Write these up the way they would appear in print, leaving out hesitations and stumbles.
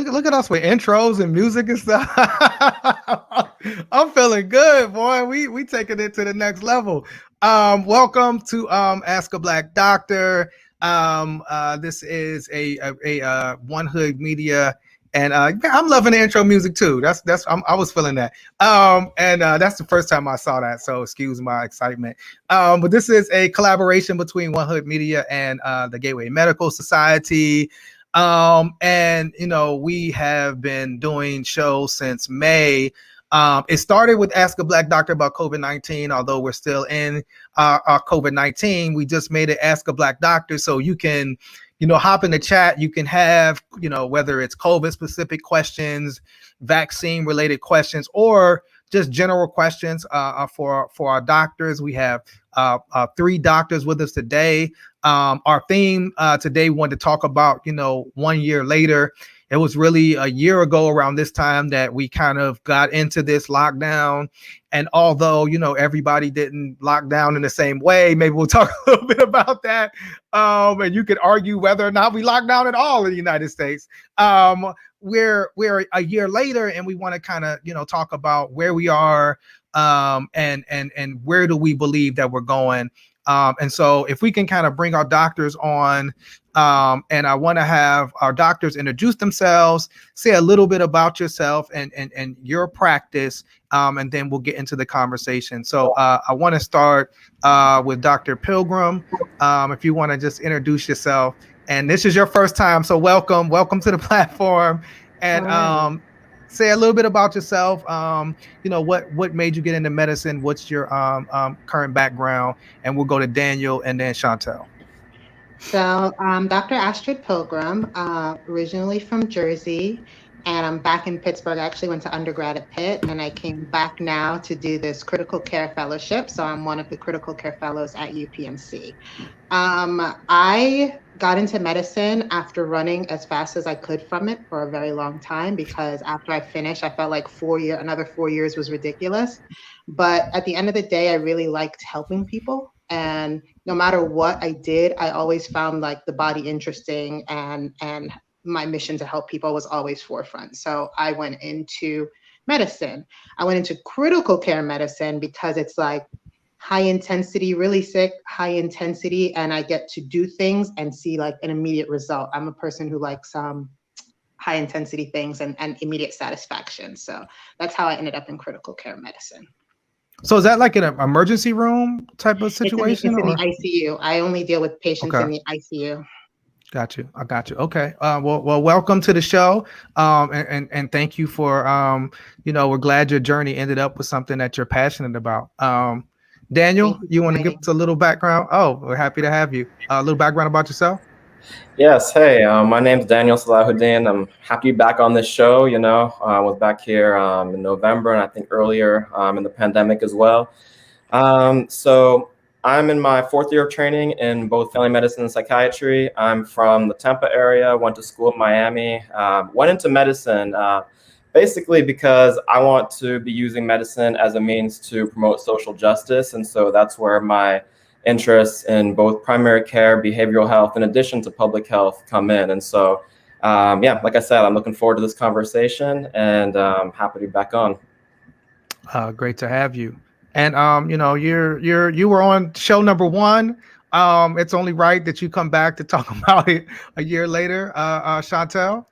Look at us with intros and music and stuff. I'm feeling good, boy. We taking it to the next level. Welcome to Ask a Black Doctor. This is a One Hood Media, and I'm loving the intro music too. I was feeling that. And that's the first time I saw that, so excuse my excitement. But this is a collaboration between One Hood Media and the Gateway Medical Society. And we have been doing shows since May. It started with Ask a Black Doctor about COVID-19, although we're still in our COVID-19. We just made it Ask a Black Doctor, so you can, hop in the chat. You can have, whether it's COVID specific questions, vaccine related questions, or just general questions for our doctors. We have 3 doctors with us today. Our theme today, we wanted to talk about, 1 year later. It was really a year ago around this time that we kind of got into this lockdown. And although, everybody didn't lock down in the same way, maybe we'll talk a little bit about that. And you could argue whether or not we locked down at all in the United States. We're a year later, and we want to kind of, talk about where we are and where do we believe that we're going. And so if we can kind of bring our doctors on, and I want to have our doctors introduce themselves, say a little bit about yourself and your practice, and then we'll get into the conversation. So I want to start with Dr. Pilgrim. If you want to just introduce yourself, and this is your first time, so welcome to the platform, and say a little bit about yourself. What made you get into medicine? What's your current background? And we'll go to Daniel and then Shantal. So I'm Dr. Astrid Pilgrim, originally from Jersey, and I'm back in Pittsburgh. I actually went to undergrad at Pitt, and I came back now to do this critical care fellowship. So I'm one of the critical care fellows at UPMC. I got into medicine after running as fast as I could from it for a very long time, because after I finished, I felt like another 4 years was ridiculous. But at the end of the day, I really liked helping people. And no matter what I did, I always found like the body interesting, and my mission to help people was always forefront. So I went into medicine. I went into critical care medicine because it's like high intensity, really sick, high intensity, and I get to do things and see like an immediate result. I'm a person who likes high intensity things and immediate satisfaction. So that's how I ended up in critical care medicine. So is that like an emergency room type of situation? It's in the ICU. I only deal with patients in the ICU. Got you. I got you. Okay. Well, welcome to the show. And thank you for, we're glad your journey ended up with something that you're passionate about. Daniel, you want to give us a little background? Oh, we're happy to have you. A little background about yourself? Yes. Hey, my name's Daniel Salahuddin. I'm happy to be back on this show. I was back here in November, and I think earlier in the pandemic as well. So I'm in my 4th year of training in both family medicine and psychiatry. I'm from the Tampa area, went to school in Miami, went into medicine basically because I want to be using medicine as a means to promote social justice. And so that's where my interests in both primary care, behavioral health, in addition to public health, come in. And so, like I said, I'm looking forward to this conversation, and happy to be back on. Great to have you. And you were on show number 1. It's only right that you come back to talk about it a year later. Shantal.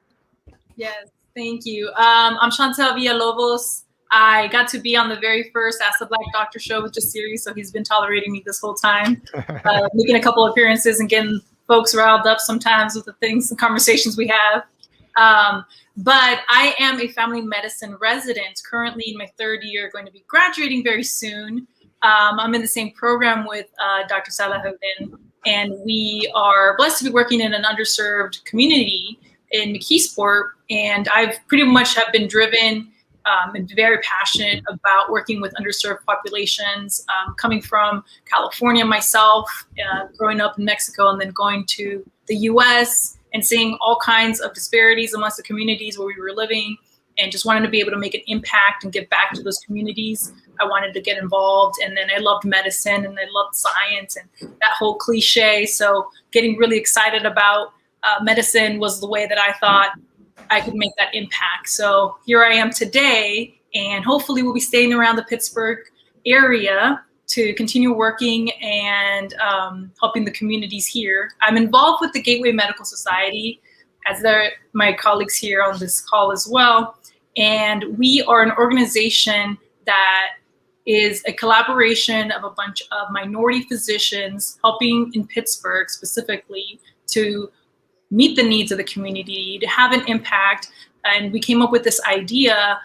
Yes, thank you. I'm Shantal Villalobos. I got to be on the very first Ask the Black Doctor show with Jasiri, so he's been tolerating me this whole time, making a couple appearances and getting folks riled up sometimes with the conversations we have. But I am a family medicine resident, currently in my 3rd year, going to be graduating very soon. I'm in the same program with Dr. Salahuddin, and we are blessed to be working in an underserved community in McKeesport. And I've pretty much have been driven and very passionate about working with underserved populations, coming from California myself, growing up in Mexico, and then going to the US and seeing all kinds of disparities amongst the communities where we were living, and just wanted to be able to make an impact and give back to those communities. I wanted to get involved, and then I loved medicine and I loved science and that whole cliche. So getting really excited about medicine was the way that I thought I could make that impact. So here I am today, and hopefully we'll be staying around the Pittsburgh area to continue working and helping the communities here. I'm involved with the Gateway Medical Society, as my colleagues here on this call as well. And we are an organization that is a collaboration of a bunch of minority physicians helping in Pittsburgh specifically to meet the needs of the community, to have an impact. And we came up with this idea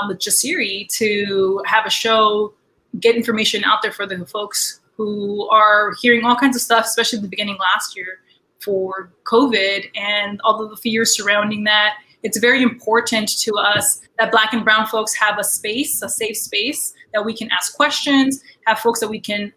with Jasiri to have a show, get information out there for the folks who are hearing all kinds of stuff, especially at the beginning last year for COVID and all of the fears surrounding that. It's very important to us that Black and brown folks have a space, a safe space, that we can ask questions, have folks that we can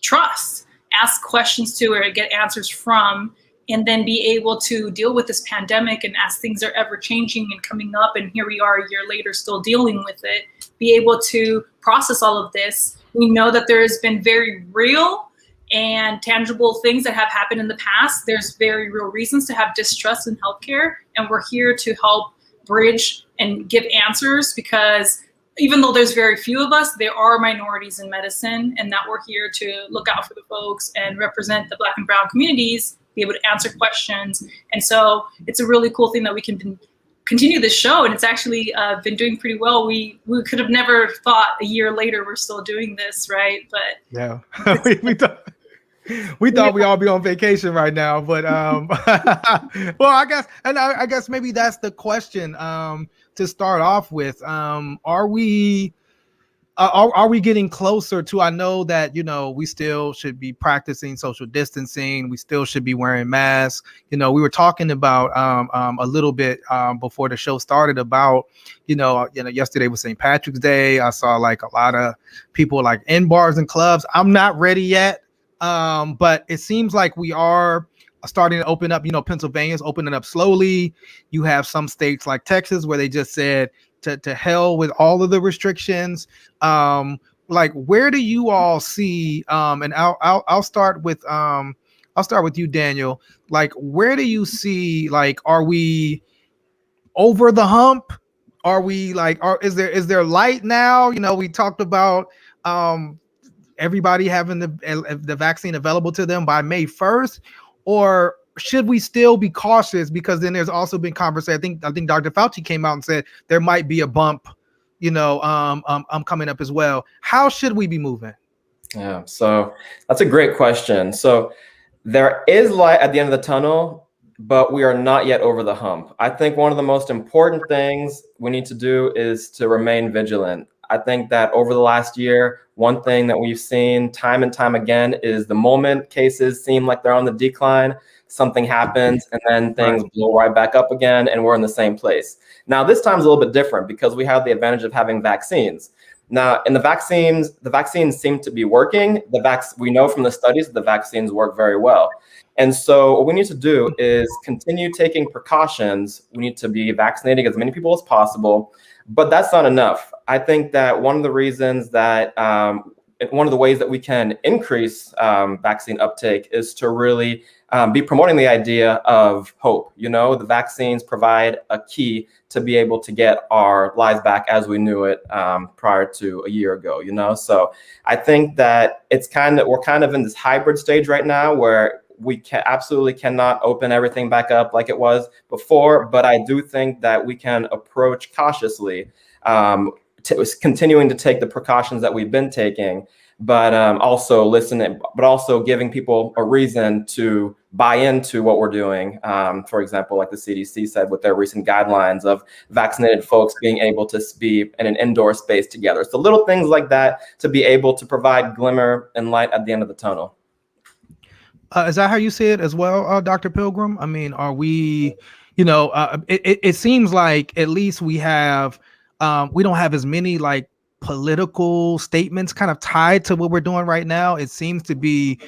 trust, ask questions to or get answers from, and then be able to deal with this pandemic. And as things are ever changing and coming up, and here we are a year later still dealing with it, be able to process all of this. We know that there has been very real and tangible things that have happened in the past. There's very real reasons to have distrust in healthcare, and we're here to help bridge and give answers, because even though there's very few of us, there are minorities in medicine, and that we're here to look out for the folks and represent the Black and brown communities, be able to answer questions. And so it's a really cool thing that we can continue this show, and it's actually been doing pretty well. We could have never thought a year later we're still doing this, right? But yeah, we thought we all be on vacation right now, but well, I guess maybe that's the question to start off with. Are we getting closer to? I know that we still should be practicing social distancing. We still should be wearing masks. We were talking about a little bit before the show started about yesterday was St. Patrick's Day. I saw like a lot of people like in bars and clubs. I'm not ready yet. But it seems like we are starting to open up. Pennsylvania's opening up slowly. You have some states like Texas where they just said to hell with all of the restrictions. Like, where do you all see? And I'll start with you, Daniel. Like, where do you see? Like, are we over the hump? Are we is there light now? We talked about everybody having the vaccine available to them by May 1st, or should we still be cautious? Because then there's also been conversation. I think Dr. Fauci came out and said there might be a bump, coming up as well. How should we be moving? Yeah, so that's a great question. So there is light at the end of the tunnel, but we are not yet over the hump. I think one of the most important things we need to do is to remain vigilant. I think that over the last year, one thing that we've seen time and time again is the moment cases seem like they're on the decline, something happens and then things blow right back up again, and we're in the same place. Now, this time's a little bit different because we have the advantage of having vaccines. Now, in the vaccines seem to be working. We know from the studies that the vaccines work very well. And so what we need to do is continue taking precautions. We need to be vaccinating as many people as possible, but that's not enough. I think that one of the reasons that one of the ways that we can increase vaccine uptake is to really be promoting the idea of hope. The vaccines provide a key to be able to get our lives back as we knew it prior to a year ago. So I think that we're kind of in this hybrid stage right now where we absolutely cannot open everything back up like it was before, but I do think that we can approach cautiously, continuing to take the precautions that we've been taking, but also listening, but also giving people a reason to buy into what we're doing. For example, like the CDC said with their recent guidelines of vaccinated folks being able to be in an indoor space together. So little things like that to be able to provide glimmer and light at the end of the tunnel. Is that how you see it as well, Dr. Pilgrim? I mean, are we, it seems like at least we don't have as many like political statements kind of tied to what we're doing right now. It seems to be,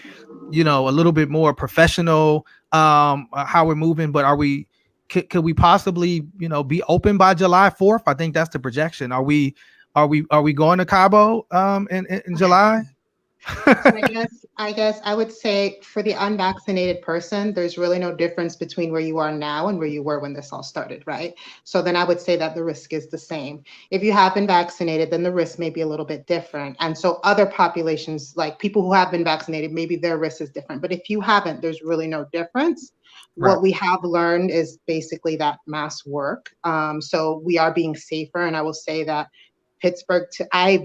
a little bit more professional how we're moving. But could we possibly, be open by July 4th? I think that's the projection. Are we going to Cabo in July? So I guess I would say for the unvaccinated person, there's really no difference between where you are now and where you were when this all started, right? So then I would say that the risk is the same. If you have been vaccinated, then the risk may be a little bit different. And so other populations, like people who have been vaccinated, maybe their risk is different. But if you haven't, there's really no difference. Right. What we have learned is basically that masks work. So we are being safer. And I will say that Pittsburgh, I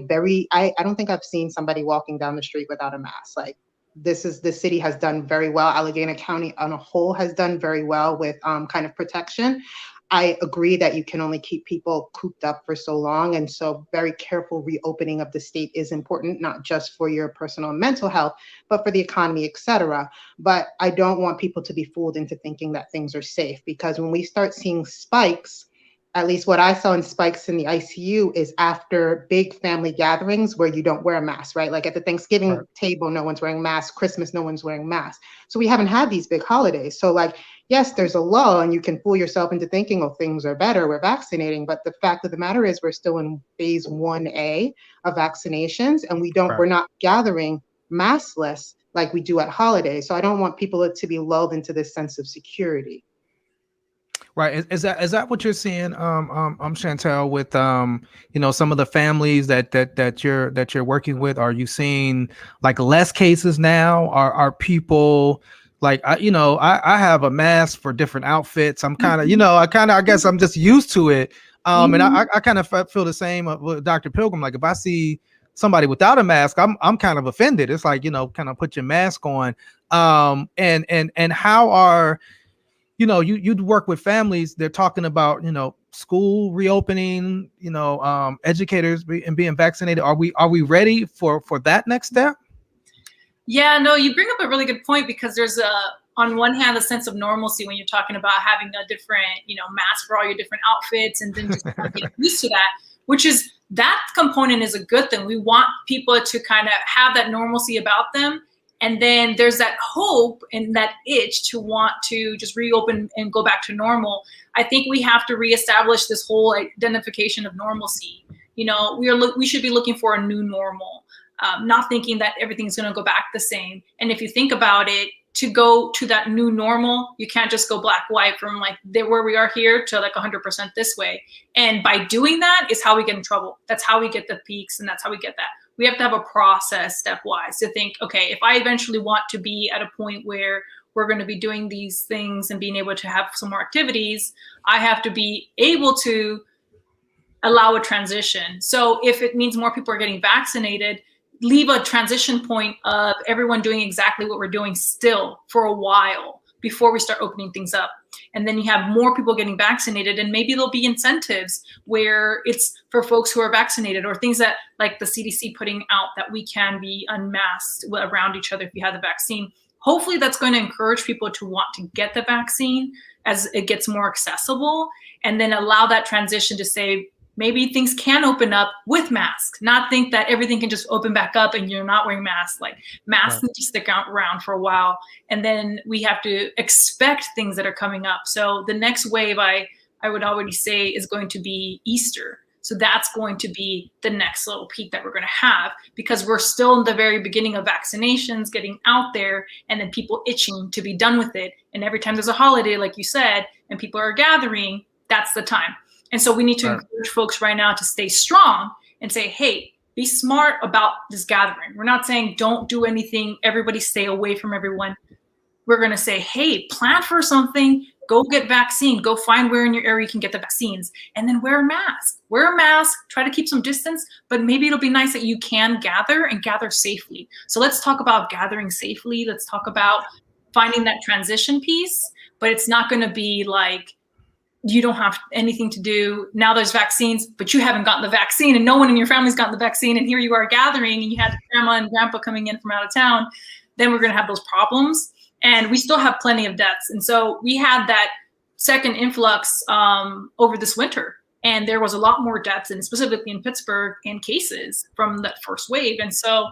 don't think I've seen somebody walking down the street without a mask. Like the city has done very well. Allegheny County on a whole has done very well with kind of protection. I agree that you can only keep people cooped up for so long. And so very careful reopening of the state is important, not just for your personal and mental health, but for the economy, et cetera. But I don't want people to be fooled into thinking that things are safe, because when we start seeing spikes, at least what I saw in spikes in the ICU is after big family gatherings where you don't wear a mask, right? Like at the Thanksgiving table, no one's wearing masks. Christmas, no one's wearing masks. So we haven't had these big holidays. So like, yes, there's a lull and you can fool yourself into thinking, oh, things are better, we're vaccinating. But the fact of the matter is we're still in phase 1A of vaccinations, and we're not gathering maskless like we do at holidays. So I don't want people to be lulled into this sense of security. Right. Is that what you're seeing, Shantal, with some of the families that you're working with? Are you seeing like less cases now? Are people like I have a mask for different outfits. I'm kind of I guess I'm just used to it. And I kind of feel the same with Dr. Pilgrim. Like if I see somebody without a mask, I'm kind of offended. It's like, kind of put your mask on. And how are you'd work with families. They're talking about, school reopening, educators being vaccinated. Are we ready for that next step? Yeah, no, you bring up a really good point, because there's on one hand, a sense of normalcy when you're talking about having a different, mask for all your different outfits, and then just kind of getting used to that, which is, that component is a good thing. We want people to kind of have that normalcy about them. And then there's that hope and that itch to want to just reopen and go back to normal. I think we have to reestablish this whole identification of normalcy. We should be looking for a new normal, not thinking that everything's going to go back the same. And if you think about it, to go to that new normal, you can't just go black, white from like where we are here to like 100% this way. And by doing that is how we get in trouble. That's how we get the peaks, and that's how we get that. We have to have a process stepwise to think, okay, if I eventually want to be at a point where we're going to be doing these things and being able to have some more activities, I have to be able to allow a transition. So if it means more people are getting vaccinated, leave a transition point of everyone doing exactly what we're doing still for a while before we start opening things up. And then you have more people getting vaccinated, and maybe there'll be incentives where it's for folks who are vaccinated, or things that like the CDC putting out that we can be unmasked around each other if you have the vaccine. Hopefully that's going to encourage people to want to get the vaccine as it gets more accessible, and then allow that transition to say, maybe things can open up with masks, not think that everything can just open back up and you're not wearing masks. Like masks need to stick around for a while. And then we have to expect things that are coming up. So the next wave, I would already say, is going to be Easter. So that's going to be the next little peak that we're going to have, because we're still in the very beginning of vaccinations getting out there, and then people itching to be done with it. And every time there's a holiday, like you said, and people are gathering, that's the time. And so we need to encourage folks right now to stay strong and say, hey, be smart about this gathering. We're not saying don't do anything, everybody stay away from everyone. We're going to say, hey, plan for something, go get vaccine, go find where in your area you can get the vaccines, and then wear a mask. Wear a mask, try to keep some distance, but maybe it'll be nice that you can gather and gather safely. So let's talk about gathering safely. Let's talk about finding that transition piece, but it's not going to be like, you don't have anything to do. Now there's vaccines, but you haven't gotten the vaccine, and no one in your family's gotten the vaccine, and here you are gathering, and you had grandma and grandpa coming in from out of town. Then we're going to have those problems, and we still have plenty of deaths. And so we had that second influx over this winter, and there was a lot more deaths, and specifically in Pittsburgh, and cases from that first wave. And so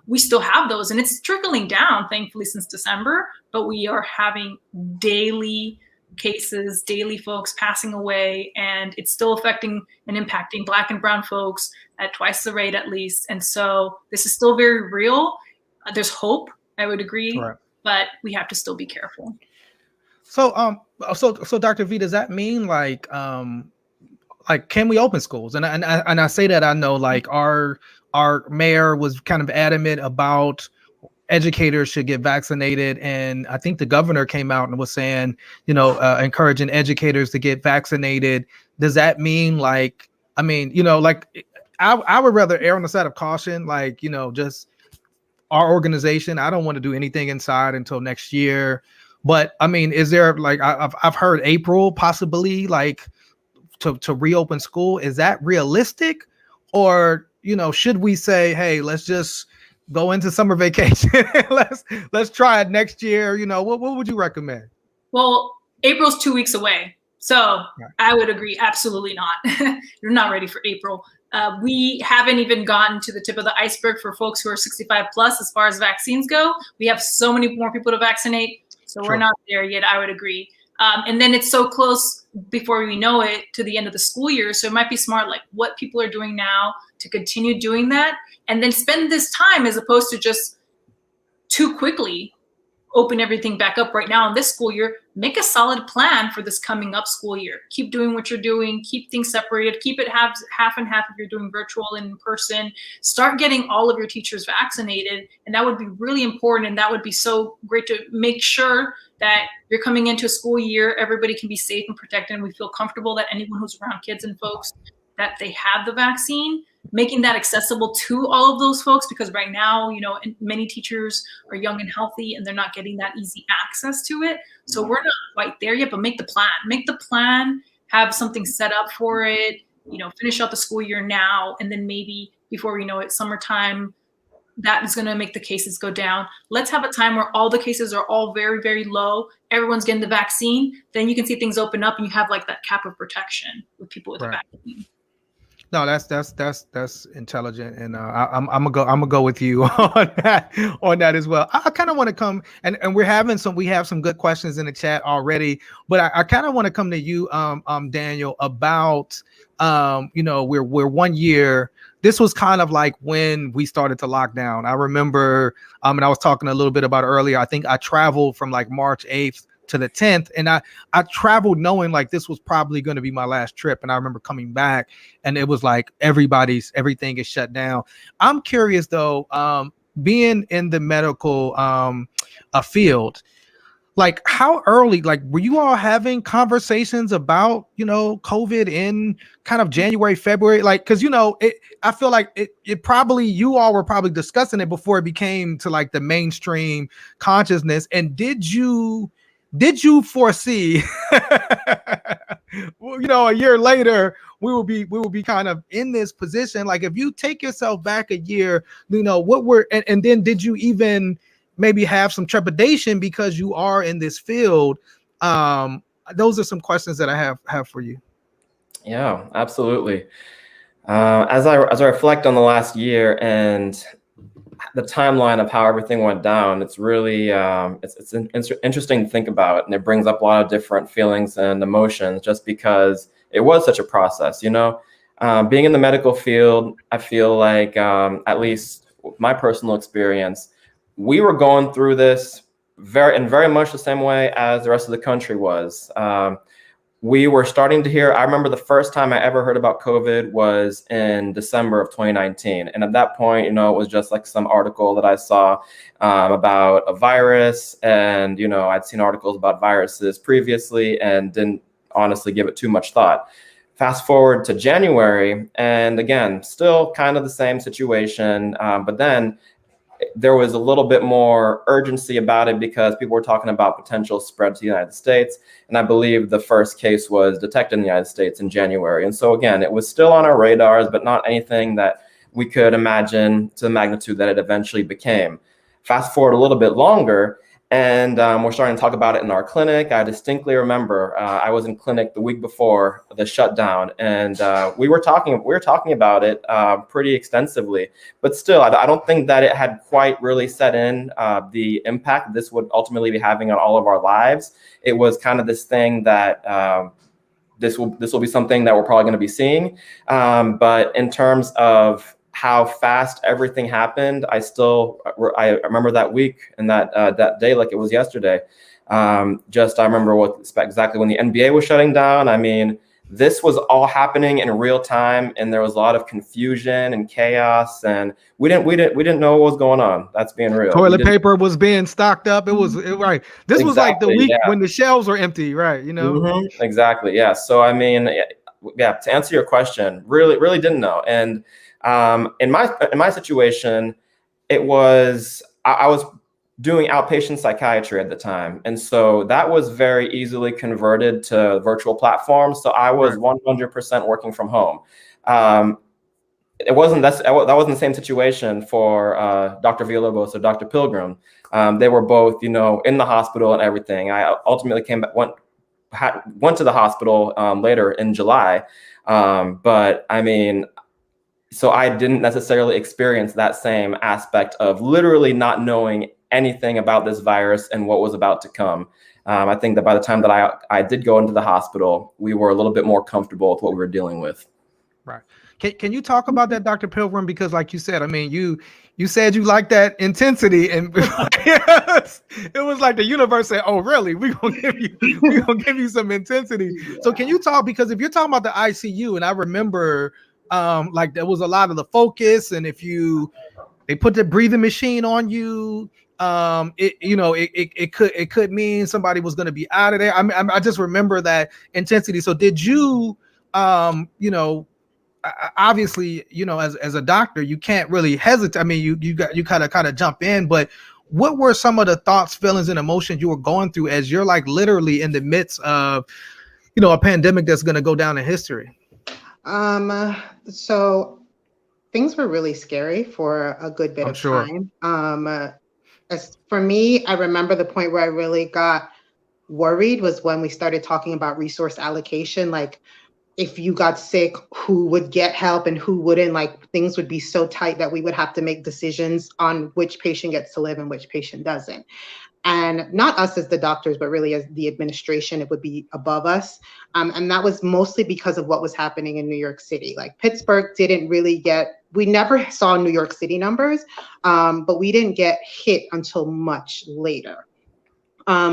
we still have those, and it's trickling down, thankfully, since December, but we are having daily cases, daily folks passing away, and it's still affecting and impacting Black and brown folks at twice the rate at least. And so this is still very real. There's hope, I would agree, Right. but we have to still be careful. So, so Dr. V, does that mean like can we open schools? And I say that, I know like our mayor was kind of adamant about educators should get vaccinated, and I think the governor came out and was saying, encouraging educators to get vaccinated. Does that mean like, I would rather err on the side of caution, like, just our organization. I don't want to do anything inside until next year. But I mean, is there like, I've heard April possibly like to reopen school. Is that realistic? Or, should we say, hey, let's just go into summer vacation. let's try it next year. What would you recommend? Well, April's 2 weeks away. So right. I would agree. Absolutely not. You're not ready for April. We haven't even gotten to the tip of the iceberg for folks who are 65 plus as far as vaccines go. We have so many more people to vaccinate. So We're not there yet. I would agree. And then it's so close before we know it to the end of the school year. So it might be smart, like what people are doing now to continue doing that, and then spend this time as opposed to just too quickly open everything back up right now in this school year. Make a solid plan for this coming up school year. Keep doing what you're doing. Keep things separated. Keep it half and half if you're doing virtual and in person. Start getting all of your teachers vaccinated. And that would be really important. And that would be so great to make sure that you're coming into a school year, everybody can be safe and protected. And we feel comfortable that anyone who's around kids and folks, that they have the vaccine, making that accessible to all of those folks, because right now, many teachers are young and healthy and they're not getting that easy access to it. So we're not quite there yet, but make the plan, have something set up for it, finish out the school year now. And then maybe before we know it, summertime, that is going to make the cases go down. Let's have a time where all the cases are all very, very low. Everyone's getting the vaccine. Then you can see things open up and you have like that cap of protection with people with the vaccine. No, that's intelligent, and I'm gonna go with you on that as well. I kind of want to come and we have some good questions in the chat already, but I kind of want to come to you, Daniel, about we're 1 year. This was kind of like when we started to lock down. I remember, and I was talking a little bit about it earlier. I think I traveled from like March 8th to the 10th, and I traveled knowing like this was probably going to be my last trip. And I remember coming back and it was like everything is shut down. I'm curious though, being in the medical field, like how early, like were you all having conversations about, COVID in kind of January, February? Like, cause I feel like it probably, you all were probably discussing it before it became to like the mainstream consciousness. And did you foresee, a year later, we will be kind of in this position? Like if you take yourself back a year, and then did you even maybe have some trepidation because you are in this field? Those are some questions that I have for you. Yeah, absolutely. As I reflect on the last year and the timeline of how everything went down, it's really it's interesting to think about, and it brings up a lot of different feelings and emotions just because it was such a process. Being in the medical field, I feel like at least my personal experience, we were going through this very much the same way as the rest of the country was. We were starting to hear, I remember the first time I ever heard about COVID was in December of 2019. And at that point, it was just like some article that I saw about a virus. And, I'd seen articles about viruses previously and didn't honestly give it too much thought. Fast forward to January, and again, still kind of the same situation. But then there was a little bit more urgency about it because people were talking about potential spread to the United States. And I believe the first case was detected in the United States in January. And so again, it was still on our radars, but not anything that we could imagine to the magnitude that it eventually became. Fast forward a little bit longer, And we're starting to talk about it in our clinic. I distinctly remember I was in clinic the week before the shutdown, and we were talking about it pretty extensively. But still, I don't think that it had quite really set in the impact this would ultimately be having on all of our lives. It was kind of this thing that this will be something that we're probably going to be seeing. But in terms of how fast everything happened, I remember that week and that day like it was yesterday. I remember exactly when the NBA was shutting down. I mean, this was all happening in real time, and there was a lot of confusion and chaos, and we didn't know what was going on. That's being real. Toilet paper was being stocked up. Right. This was like the week when the shelves were empty, right? Exactly. Yeah. So I mean, yeah. To answer your question, really didn't know. And in my situation, it was I was doing outpatient psychiatry at the time, and so that was very easily converted to virtual platforms. So I was 100% working from home. That wasn't the same situation for Dr. Villalobos or Dr. Pilgrim. They were both, in the hospital and everything. I ultimately went to the hospital later in July, but I mean. So I didn't necessarily experience that same aspect of literally not knowing anything about this virus and what was about to come. I think that by the time that I did go into the hospital, we were a little bit more comfortable with what we were dealing with. Right. Can you talk about that, Dr. Pilgrim? Because like you said, I mean, you said you like that intensity, and it was like the universe said, "Oh, really? We're gonna give you some intensity." Yeah. So can you talk, because if you're talking about the ICU, and I remember like there was a lot of the focus, and they put the breathing machine on you, it could mean somebody was going to be out of there. I just remember that intensity. So did you obviously, as a doctor, you can't really hesitate. I mean, you kind of jump in, but what were some of the thoughts, feelings, and emotions you were going through as you're like literally in the midst of a pandemic that's going to go down in history? So things were really scary for a good bit of time. As for me, I remember the point where I really got worried was when we started talking about resource allocation. Like, if you got sick, who would get help and who wouldn't? Like, things would be so tight that we would have to make decisions on which patient gets to live and which patient doesn't. And not us as the doctors, but really as the administration, it would be above us. And that was mostly because of what was happening in New York City. Like, Pittsburgh didn't really we never saw New York City numbers, but we didn't get hit until much later.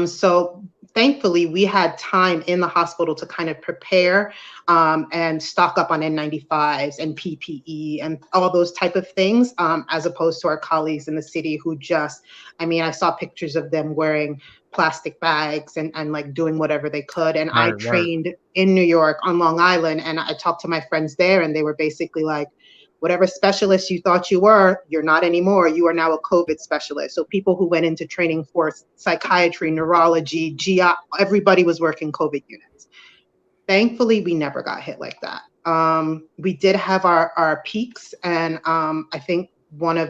So thankfully, we had time in the hospital to kind of prepare and stock up on N95s and PPE and all those type of things, as opposed to our colleagues in the city who I saw pictures of them wearing plastic bags and like doing whatever they could. And I trained in New York on Long Island, and I talked to my friends there, and they were basically like, whatever specialist you thought you were, you're not anymore. You are now a COVID specialist. So people who went into training for psychiatry, neurology, GI, everybody was working COVID units. Thankfully, we never got hit like that. We did have our peaks, and I think I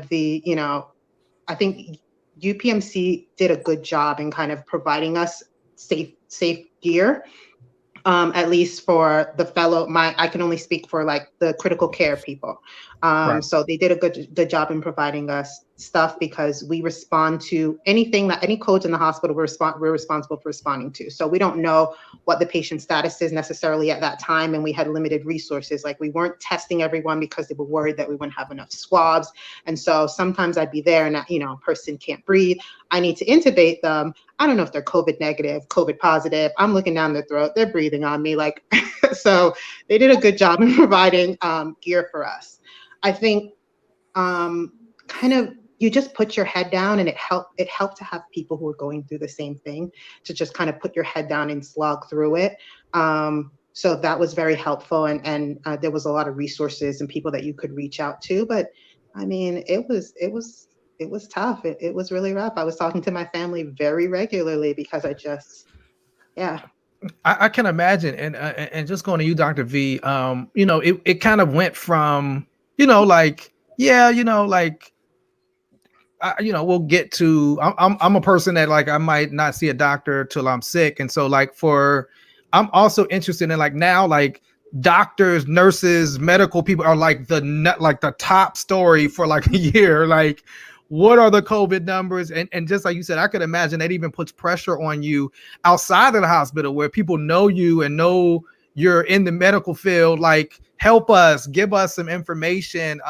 think UPMC did a good job in kind of providing us safe gear. At least for the I can only speak for like the critical care people. So they did a good job in providing us stuff, because we respond to anything that any codes in the hospital we're responsible for responding to. So we don't know what the patient status is necessarily at that time, and we had limited resources. Like, we weren't testing everyone because they were worried that we wouldn't have enough swabs. And so sometimes I'd be there and a person can't breathe. I need to intubate them. I don't know if they're COVID negative, COVID positive. I'm looking down their throat. They're breathing on me. Like, so they did a good job in providing gear for us. I think kind of you just put your head down, and it helped to have people who are going through the same thing to just kind of put your head down and slog through it. So that was very helpful, and there was a lot of resources and people that you could reach out to. But I mean, it was tough. It was really rough. I was talking to my family very regularly because I can imagine. And just going to you, Dr. V, it kind of went from, we'll get to. I'm a person that like I might not see a doctor till I'm sick, and so like I'm also interested in like now like doctors, nurses, medical people are like the top story for like a year. Like, what are the COVID numbers? And just like you said, I could imagine that even puts pressure on you outside of the hospital where people know you and know you're in the medical field. Like, help us, give us some information.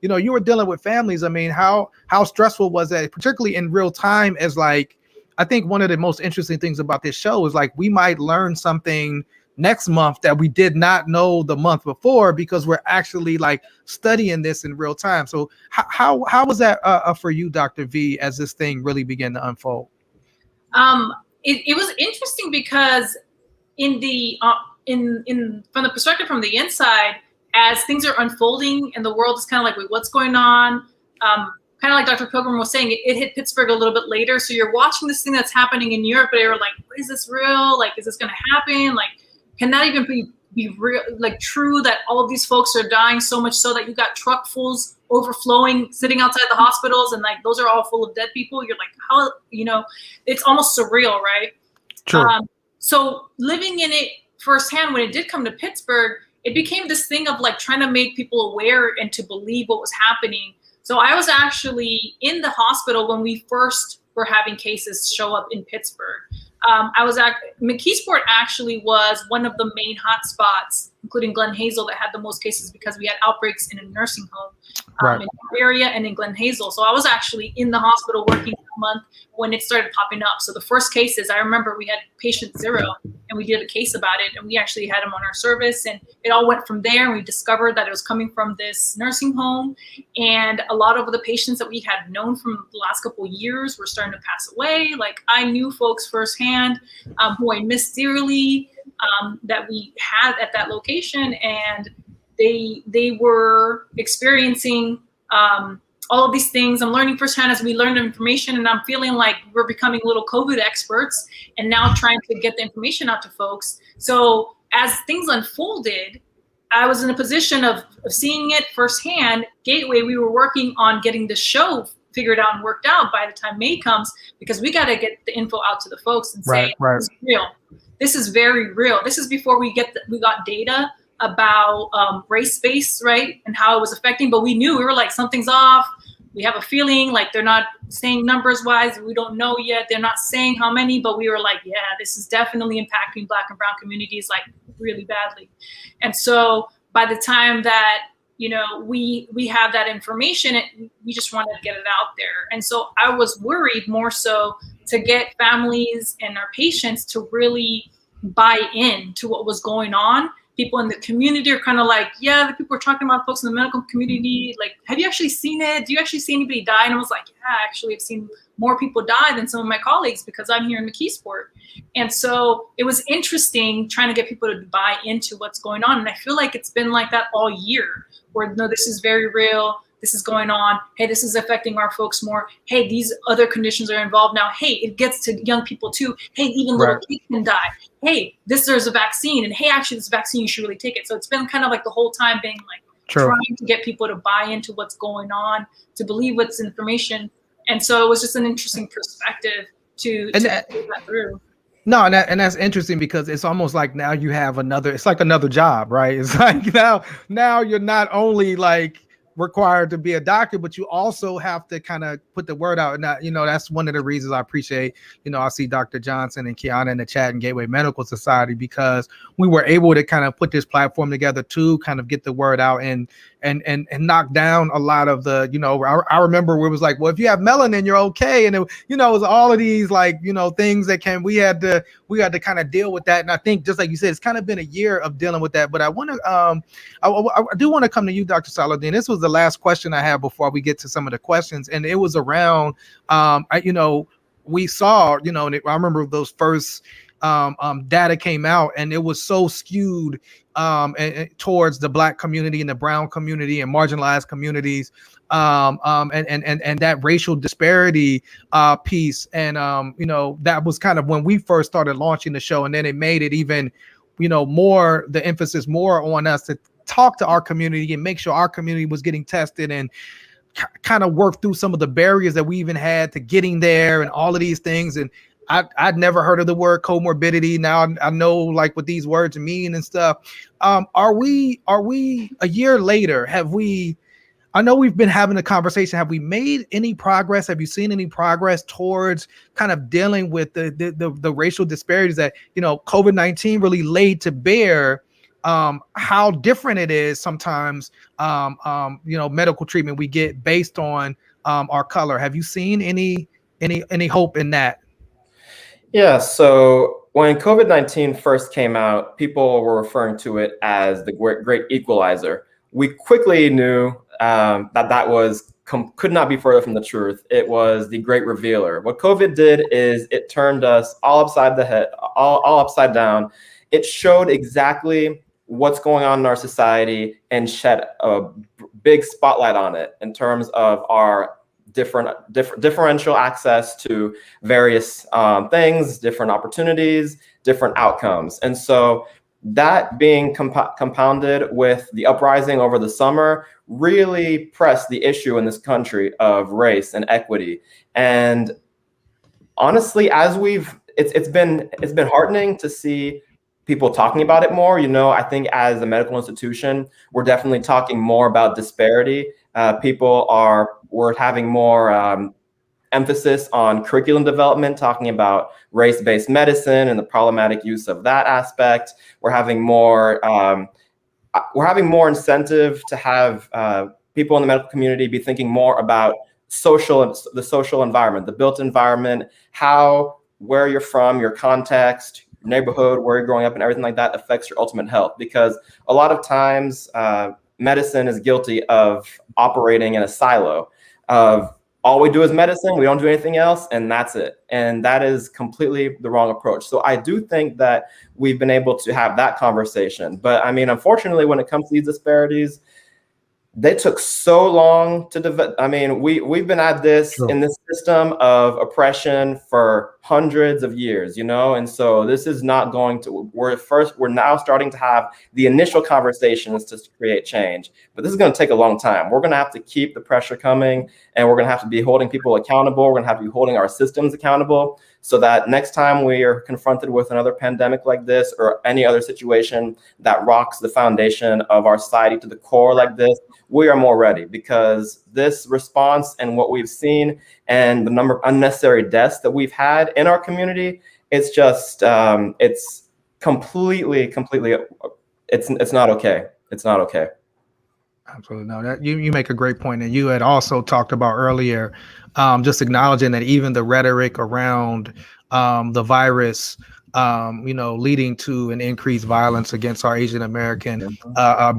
You were dealing with families. I mean, how stressful was that, particularly in real time? As like, I think one of the most interesting things about this show is like we might learn something next month that we did not know the month before because we're actually like studying this in real time. So how was that for you, Dr. V, as this thing really began to unfold? It was interesting because in the from the perspective from the inside, as things are unfolding and the world is kind of like, wait, what's going on? Kind of like Dr. Pilgrim was saying, it hit Pittsburgh a little bit later. So you're watching this thing that's happening in Europe, but you're like, is this real? Like, is this going to happen? Like, can that even be real, like true that all of these folks are dying so much so that you got truckfuls overflowing, sitting outside the hospitals, and like those are all full of dead people? You're like, how, it's almost surreal, right? True. So living in it firsthand, when it did come to Pittsburgh, it became this thing of like trying to make people aware and to believe what was happening. So I was actually in the hospital when we first were having cases show up in Pittsburgh. McKeesport actually was one of the main hotspots, including Glen Hazel, that had the most cases because we had outbreaks in a nursing home in our area and in Glen Hazel. So I was actually in the hospital working a month when it started popping up. So the first cases, I remember we had patient 0 and we did a case about it, and we actually had him on our service, and it all went from there. And we discovered that it was coming from this nursing home, and a lot of the patients that we had known from the last couple of years were starting to pass away. Like, I knew folks firsthand who I missed dearly that we had at that location, and they were experiencing all of these things. I'm learning firsthand as we learn information, and I'm feeling like we're becoming little COVID experts and now trying to get the information out to folks. So as things unfolded, I was in a position of seeing it firsthand. Gateway, we were working on getting the show figured out and worked out by the time May comes, because we got to get the info out to the folks and say, this is real. This is very real. This is before we got data about race-based, right, and how it was affecting. But we were like, something's off. We have a feeling like they're not saying numbers-wise. We don't know yet. They're not saying how many, but we were like, yeah, this is definitely impacting Black and Brown communities like really badly. And so by the time that we have that information, we just wanted to get it out there. And so I was worried more so to get families and our patients to really buy in to what was going on. People in the community are kind of like, yeah, the people are talking about folks in the medical community. Like, have you actually seen it? Do you actually see anybody die? And I was like, yeah, actually, I've seen more people die than some of my colleagues because I'm here in McKeesport. And so it was interesting trying to get people to buy into what's going on. And I feel like it's been like that all year, where no, this is very real. This is going on. Hey, this is affecting our folks more. Hey, these other conditions are involved now. Hey, it gets to young people too. Hey, even little kids can die. Hey, there's a vaccine. And hey, actually, this vaccine, you should really take it. So it's been kind of like the whole time being like trying to get people to buy into what's going on, to believe what's information. And so it was just an interesting perspective to put that through. No, and that's interesting because it's almost like now you have it's like another job, right? It's like now you're not only like required to be a doctor, but you also have to kind of put the word out. And that's one of the reasons I appreciate, I see Dr. Johnson and Kiana in the chat and Gateway Medical Society, because we were able to kind of put this platform together to kind of get the word out and knock down a lot of the, I remember where it was like, well, if you have melanin, you're okay. And it was all of these like, things that we had to kind of deal with that. And I think just like you said, it's kind of been a year of dealing with that. But I want to, I do want to come to you, Dr. Salahuddin. This was the last question I have before we get to some of the questions. And it was around, we saw, I remember those first data came out, and it was so skewed towards the Black community and the brown community and marginalized communities, and that racial disparity piece. And that was kind of when we first started launching the show, and then it made it even more, the emphasis more on us to talk to our community and make sure our community was getting tested. And kind of work through some of the barriers that we even had to getting there and all of these things. And I'd never heard of the word comorbidity. Now I know like what these words mean and stuff. Are we a year later? I know we've been having a conversation. Have we made any progress? Have you seen any progress towards kind of dealing with the racial disparities that, COVID-19 really laid to bear, how different it is sometimes, medical treatment we get based on our color. Have you seen any hope in that? Yeah, so when COVID-19 first came out, people were referring to it as the great equalizer. We quickly knew that could not be further from the truth. It was the great revealer. What COVID did is it turned us all upside the head, all upside down. It showed exactly what's going on in our society and shed a big spotlight on it in terms of our differential access to various things, different opportunities, different outcomes. And so that being compounded with the uprising over the summer really pressed the issue in this country of race and equity. And honestly, it's been heartening to see people talking about it more. I think as a medical institution, we're definitely talking more about disparity. We're having more emphasis on curriculum development, talking about race-based medicine and the problematic use of that aspect. We're having more incentive to have people in the medical community be thinking more about the social environment, the built environment, where you're from, your context, your neighborhood, where you're growing up, and everything like that affects your ultimate health. Because a lot of times, medicine is guilty of operating in a silo of all we do is medicine, we don't do anything else, and that's it. And that is completely the wrong approach. So I do think that we've been able to have that conversation. But I mean, unfortunately, when it comes to these disparities, they took so long to develop. I mean, we've been at this in this system of oppression for hundreds of years, and so this is not going to. We're now starting to have the initial conversations to create change, but this is going to take a long time. We're going to have to keep the pressure coming, and we're going to have to be holding people accountable. We're going to have to be holding our systems accountable, so that next time we are confronted with another pandemic like this or any other situation that rocks the foundation of our society to the core like this, we are more ready, because this response and what we've seen and the number of unnecessary deaths that we've had in our community, it's just, it's completely, it's not okay. It's not okay. Absolutely. No, that you make a great point. And you had also talked about earlier, just acknowledging that even the rhetoric around the virus, leading to an increased violence against our Asian American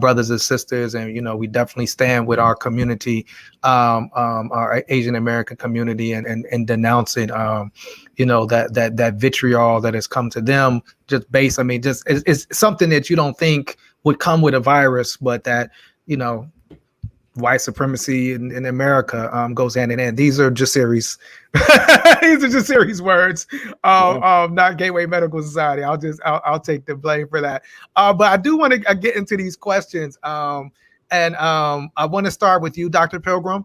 brothers and sisters. And, we definitely stand with our community, our Asian American community, and denouncing, that vitriol that has come to them it's something that you don't think would come with a virus, but that, white supremacy in America goes hand in hand. These are Jasiri's words, not Gateway Medical Society. I'll take the blame for that. But I do want to get into these questions, and I want to start with you, Dr. Pilgrim.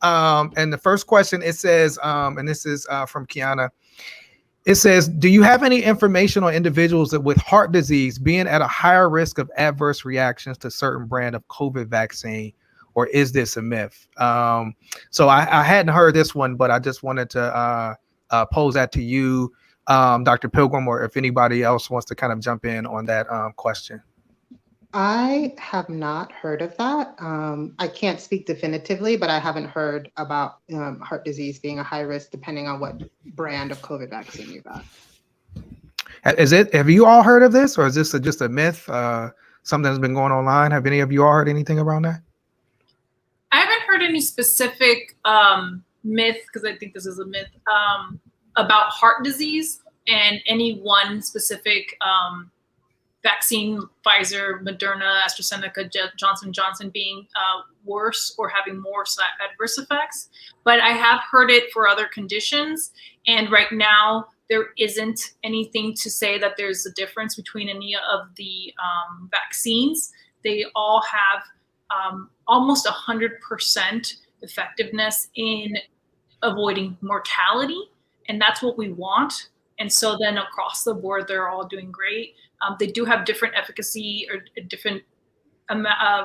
And the first question, it says, and this is from Kiana. It says, do you have any information on individuals that with heart disease being at a higher risk of adverse reactions to certain brand of COVID vaccine, or is this a myth? So I hadn't heard this one, but I just wanted to pose that to you, Dr. Pilgrim, or if anybody else wants to kind of jump in on that question. I have not heard of that. I can't speak definitively, but I haven't heard about heart disease being a high risk depending on what brand of COVID vaccine you got. Have you all heard of this, or is this just a myth? Something that's been going online? Have any of you all heard anything around that? I haven't heard any specific myth, because I think this is a myth, about heart disease and any one specific vaccine, Pfizer, Moderna, AstraZeneca, Johnson & Johnson being worse or having more adverse effects. But I have heard it for other conditions. And right now, there isn't anything to say that there's a difference between any of the vaccines. They all have almost 100% effectiveness in avoiding mortality, and that's what we want. And so then across the board, they're all doing great. They do have different efficacy or different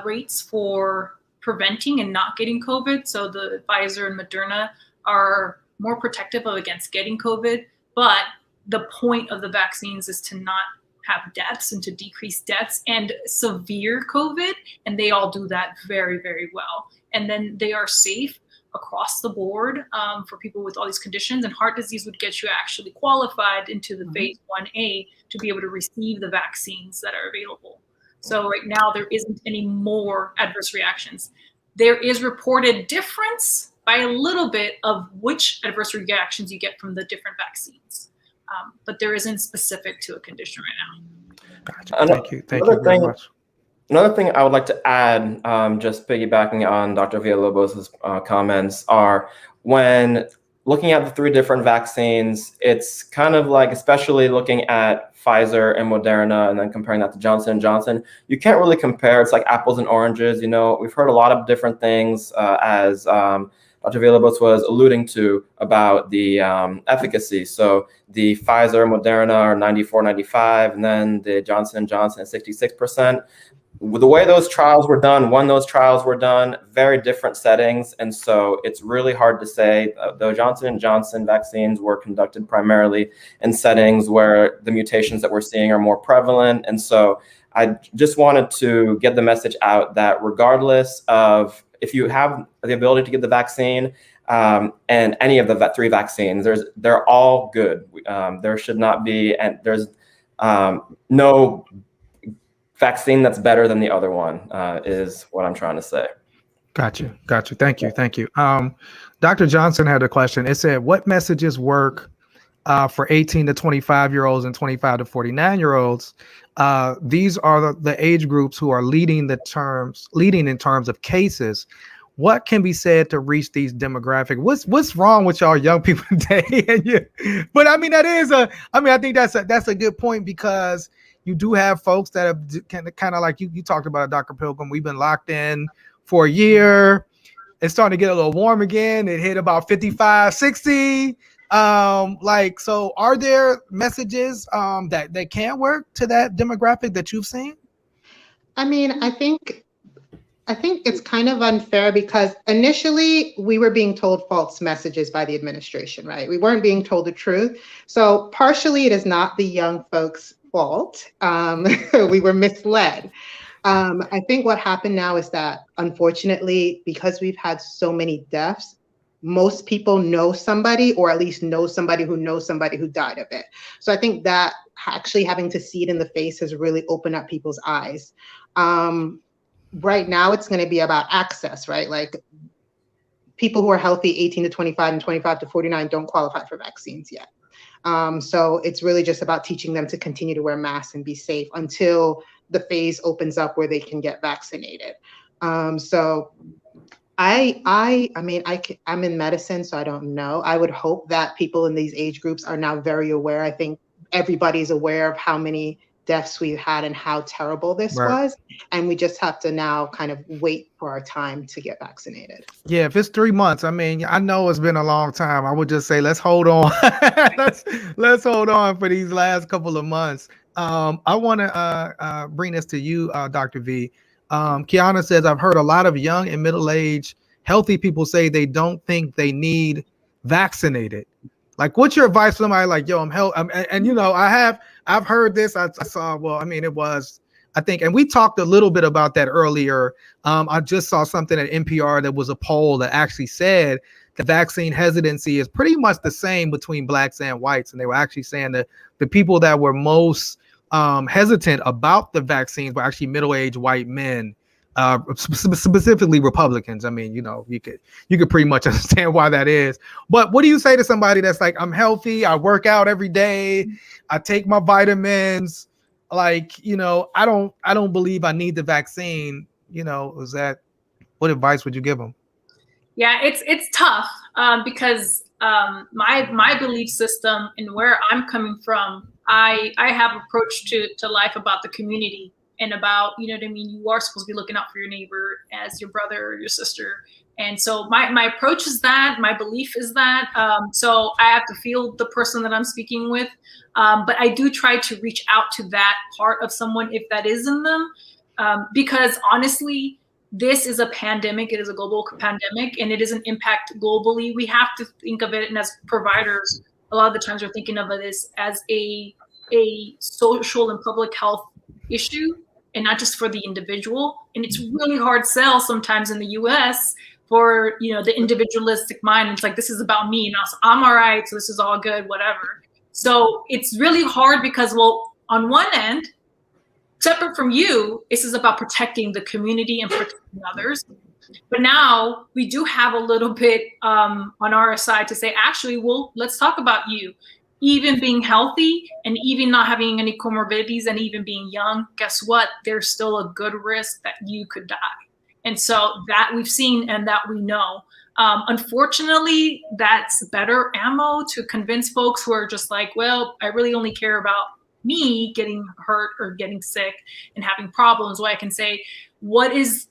rates for preventing and not getting COVID. So the Pfizer and Moderna are more protective against getting COVID, but the point of the vaccines is to not have deaths and to decrease deaths and severe COVID, and they all do that very, very well. And then they are safe across the board for people with all these conditions, and heart disease would get you actually qualified into the phase 1A to be able to receive the vaccines that are available. So right now there isn't any more adverse reactions. There is reported difference by a little bit of which adverse reactions you get from the different vaccines. But there isn't specific to a condition right now. Gotcha. Thank you. Thank you very much. Another thing I would like to add, just piggybacking on Dr. Villalobos' comments, are when looking at the 3 different vaccines, it's kind of like, especially looking at Pfizer and Moderna and then comparing that to Johnson & Johnson, you can't really compare. It's like apples and oranges. You know, we've heard a lot of different things as Dr. Villalobos was alluding to about the efficacy. So the Pfizer, Moderna are 94, 95, and then the Johnson & Johnson is 66%. The way those trials were done, when those trials were done, very different settings. And so it's really hard to say. The Johnson & Johnson vaccines were conducted primarily in settings where the mutations that we're seeing are more prevalent. And so I just wanted to get the message out that regardless of if you have the ability to get the vaccine and any of the 3 vaccines, they're all good. There should not be, and there's no vaccine that's better than the other one, is what I'm trying to say. Got you. Thank you. Dr. Johnson had a question. It said, what messages work for 18 to 25-year-olds and 25 to 49-year-olds? These are the age groups who are leading in terms of cases. What can be said to reach these demographics? What's wrong with y'all young people today? But I mean, I think that's a good point, because you do have folks that have kind of like you talked about, Dr. Pilgrim. We've been locked in for a year. It's starting to get a little warm again. It hit about 55, 60. So are there messages that can work to that demographic that you've seen? I mean, I think it's kind of unfair, because initially we were being told false messages by the administration, right? We weren't being told the truth. So partially it is not the young folks' fault. We were misled. I think what happened now is that, unfortunately, because we've had so many deaths, most people know somebody, or at least know somebody who knows somebody who died of it. So I think that actually having to see it in the face has really opened up people's eyes. Right now, it's going to be about access, right? Like, people who are healthy, 18 to 25 and 25 to 49, don't qualify for vaccines yet. So it's really just about teaching them to continue to wear masks and be safe until the phase opens up where they can get vaccinated. So I'm in medicine, so I don't know. I would hope that people in these age groups are now very aware. I think everybody's aware of how many deaths we've had and how terrible this was. And we just have to now kind of wait for our time to get vaccinated. Yeah, if it's 3 months, I mean, I know it's been a long time. I would just say, let's hold on. let's hold on for these last couple of months. I want to bring this to you, Dr. V. Kiana says, I've heard a lot of young and middle-aged healthy people say they don't think they need vaccinated. Like, what's your advice for somebody like, yo, I'm healthy? And you know, I've heard this. I saw, I think, and we talked a little bit about that earlier. I just saw something at NPR that was a poll that actually said the vaccine hesitancy is pretty much the same between blacks and whites. And they were actually saying that the people that were most hesitant about the vaccines were actually middle-aged white men, specifically Republicans. I mean, you know, you could pretty much understand why that is. But what do you say to somebody that's like, I'm healthy, I work out every day, I take my vitamins, like, you know, I don't believe I need the vaccine? You know, what advice would you give them? Yeah, it's tough because my belief system and where I'm coming from, I have approach to life about the community and about, you know what I mean, you are supposed to be looking out for your neighbor as your brother or your sister. And so my approach is that, my belief is that. So I have to feel the person that I'm speaking with. But I do try to reach out to that part of someone if that is in them. Because honestly, this is a pandemic. It is a global pandemic, and it is an impact globally. We have to think of it, and as providers, a lot of the times we're thinking of it as a social and public health issue, and not just for the individual. And it's really hard sell sometimes in the US for, you know, the individualistic mind. It's like, this is about me, and I'm all right, so this is all good, whatever. So it's really hard because, well, on one end, separate from you, this is about protecting the community and protecting others. But now we do have a little bit on our side to say, actually, well, let's talk about you. Even being healthy and even not having any comorbidities and even being young, guess what? There's still a good risk that you could die. And so that we've seen and that we know. Unfortunately, that's better ammo to convince folks who are just like, well, I really only care about me getting hurt or getting sick and having problems. Where I can say, what is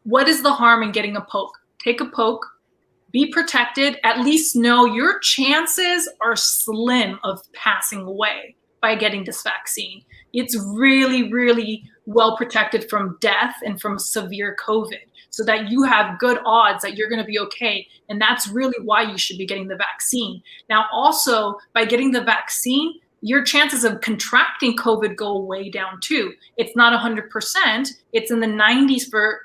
the harm in getting a poke? Take a poke. Be protected. At least know your chances are slim of passing away by getting this vaccine. It's really, really well protected from death and from severe COVID, so that you have good odds that you're going to be okay. And that's really why you should be getting the vaccine. Now, also, by getting the vaccine, your chances of contracting COVID go way down too. It's not 100%. It's in the 90s for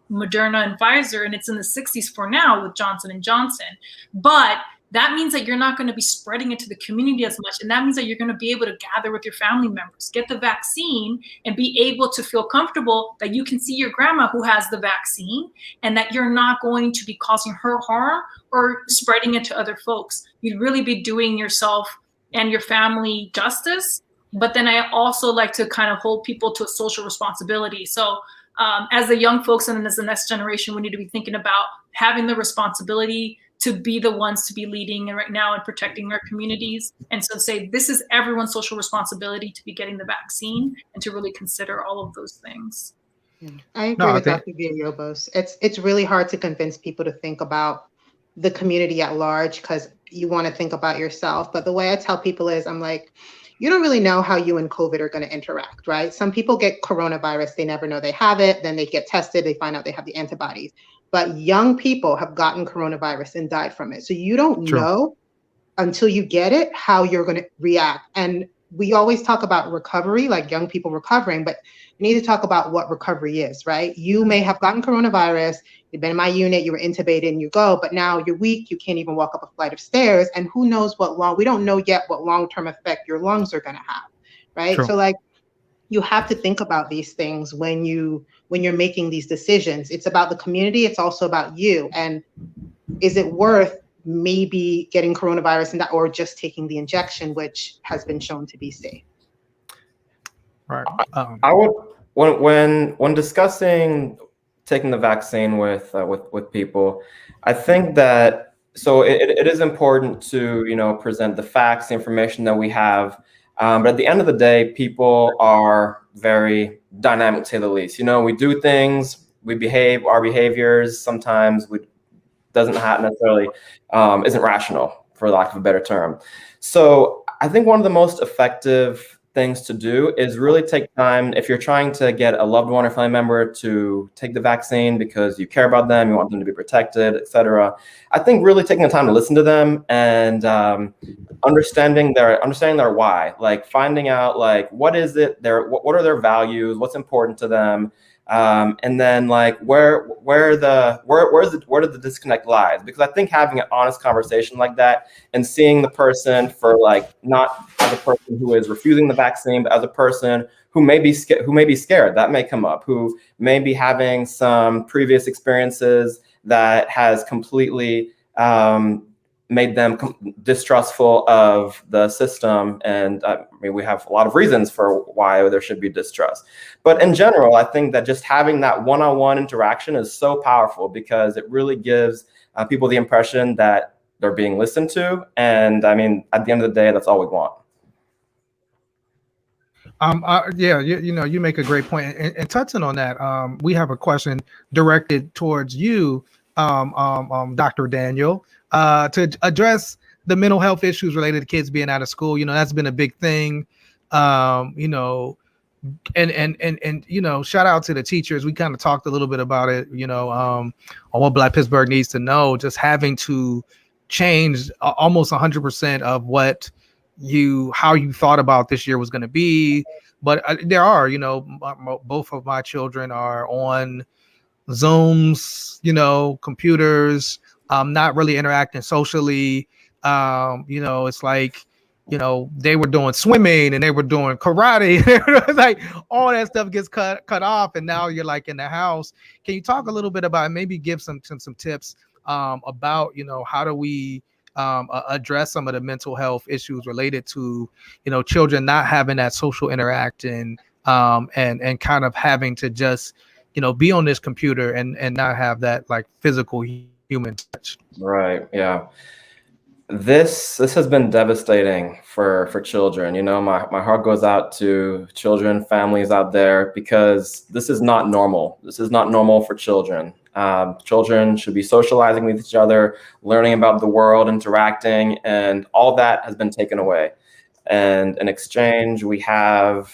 Moderna and Pfizer, and it's in the 60s for now with Johnson & Johnson. But that means that you're not going to be spreading it to the community as much. And that means that you're going to be able to gather with your family members, get the vaccine, and be able to feel comfortable that you can see your grandma who has the vaccine, and that you're not going to be causing her harm or spreading it to other folks. You'd really be doing yourself and your family justice. But then I also like to kind of hold people to a social responsibility. So as the young folks and as the next generation, we need to be thinking about having the responsibility to be the ones to be leading and right now and protecting our communities. And so say, this is everyone's social responsibility to be getting the vaccine and to really consider all of those things. I agree with Dr. Villalobos. It's really hard to convince people to think about the community at large because you want to think about yourself. But the way I tell people is, I'm like, you don't really know how you and COVID are going to interact, right? Some people get coronavirus, they never know they have it. Then they get tested, they find out they have the antibodies. But young people have gotten coronavirus and died from it. So you don't know until you get it how you're going to react. And we always talk about recovery, like young people recovering, but we need to talk about what recovery is, right? You may have gotten coronavirus, you've been in my unit, you were intubated and you go, but now you're weak, you can't even walk up a flight of stairs, and who knows we don't know yet what long-term effect your lungs are going to have, right? So like, you have to think about these things when you're making these decisions. It's about the community, it's also about you. And is it worth maybe getting coronavirus or just taking the injection, which has been shown to be safe? Right. I would, when discussing taking the vaccine with people, I think that it is important to present the facts, the information that we have. But at the end of the day, people are very dynamic, to say the least. We do things, we behave, our behaviors sometimes doesn't necessarily isn't rational, for lack of a better term. So I think one of the most effective things to do is really take time. If you're trying to get a loved one or family member to take the vaccine because you care about them, you want them to be protected, etc., I think really taking the time to listen to them and understanding their why, like finding out like what is it, what are their values, what's important to them, and then like where did the disconnect lies? Because I think having an honest conversation like that and seeing the person for like not as a person who is refusing the vaccine, but as a person who may be scared, that may come up, who may be having some previous experiences that has completely made them distrustful of the system. And we have a lot of reasons for why there should be distrust. But in general, I think that just having that one-on-one interaction is so powerful because it really gives people the impression that they're being listened to. And I mean, at the end of the day, that's all we want. You make a great point. And touching on that, we have a question directed towards you. Dr. Daniel, to address the mental health issues related to kids being out of school. That's been a big thing. And shout out to the teachers. We kind of talked a little bit about it, on what Black Pittsburgh needs to know, just having to change almost 100% of how you thought about this year was going to be. But there are, both of my children are on Zooms, computers, not really interacting socially. It's like, they were doing swimming and they were doing karate. Like all that stuff gets cut off, and now you're like in the house. Can you talk a little bit about, maybe give some tips about, how do we address some of the mental health issues related to, children not having that social interaction, and kind of having to just, be on this computer and not have that like physical human touch. Right. Yeah. This has been devastating for children. My heart goes out to children, families out there, because this is not normal. This is not normal for children. Children should be socializing with each other, learning about the world, interacting, and all that has been taken away. And in exchange, we have,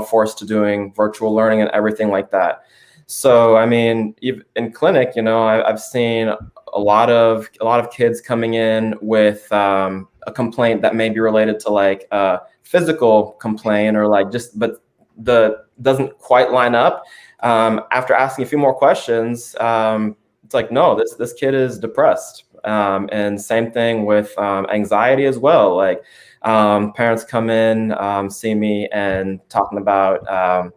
forced to doing virtual learning and everything like that. So, I mean, in clinic, I've seen a lot of kids coming in with a complaint that may be related to like a physical complaint, or like but doesn't quite line up. After asking a few more questions, it's like, no, this kid is depressed. And same thing with anxiety as well. Like parents come in, see me and talking about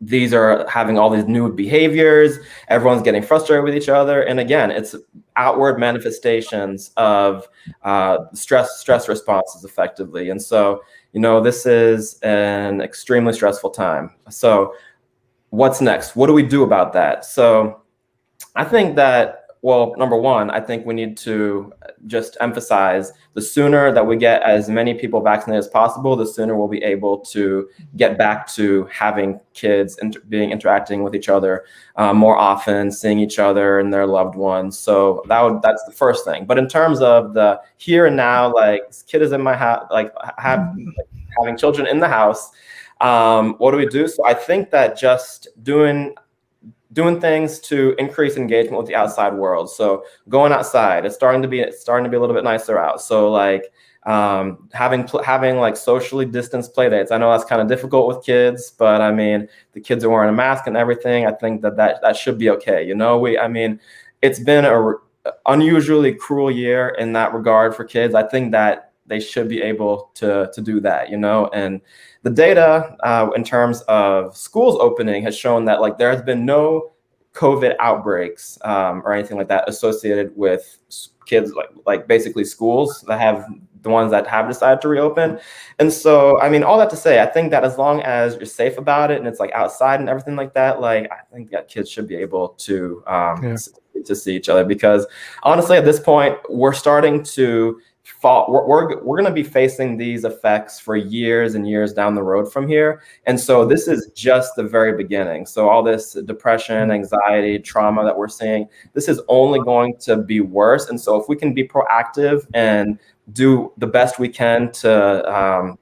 these are having all these new behaviors. Everyone's getting frustrated with each other. And again, it's outward manifestations of stress responses effectively. And so, this is an extremely stressful time. So what's next? What do we do about that? So I think that, well, number one, I think we need to just emphasize the sooner that we get as many people vaccinated as possible, the sooner we'll be able to get back to having kids interacting with each other more often, seeing each other and their loved ones. So that's the first thing. But in terms of the here and now, like this kid is in my house, having children in the house, what do we do? So I think that just doing things to increase engagement with the outside world. So going outside, it's starting to be a little bit nicer out. So like having like socially distanced play dates. I know that's kind of difficult with kids, but I mean, the kids are wearing a mask and everything. I think that should be okay. It's been a unusually cruel year in that regard for kids. I think that they should be able to do that, and the data in terms of schools opening has shown that like there has been no COVID outbreaks or anything like that associated with kids, like basically schools that have the ones that have decided to reopen. And so, I mean, all that to say, I think that as long as you're safe about it and it's like outside and everything like that, like I think that kids should be able to see each other, because honestly, at this point, we're starting to we're going to be facing these effects for years and years down the road from here. And so this is just the very beginning. So all this depression, anxiety, trauma that we're seeing, this is only going to be worse. And so if we can be proactive and do the best we can to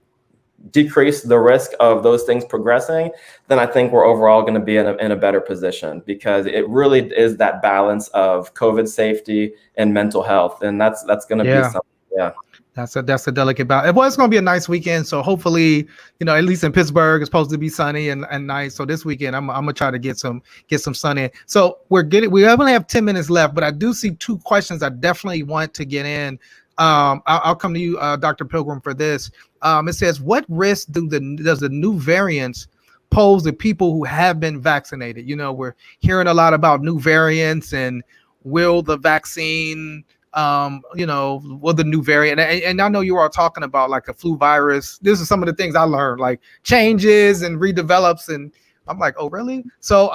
decrease the risk of those things progressing, then I think we're overall going to be in a better position, because it really is that balance of COVID safety and mental health. And that's going to be something. Yeah, that's a delicate balance. Well, it's going to be a nice weekend, so hopefully, at least in Pittsburgh, it's supposed to be sunny and nice. So this weekend, I'm gonna try to get some sun in. So we only have 10 minutes left, but I do see two questions I definitely want to get in. I'll come to you, Dr. Pilgrim, for this. It says, what risk does the new variants pose to people who have been vaccinated? We're hearing a lot about new variants, and will the vaccine with the new variant, and I know you are talking about like a flu virus. This is some of the things I learned, like changes and redevelops, and I'm like, oh really? So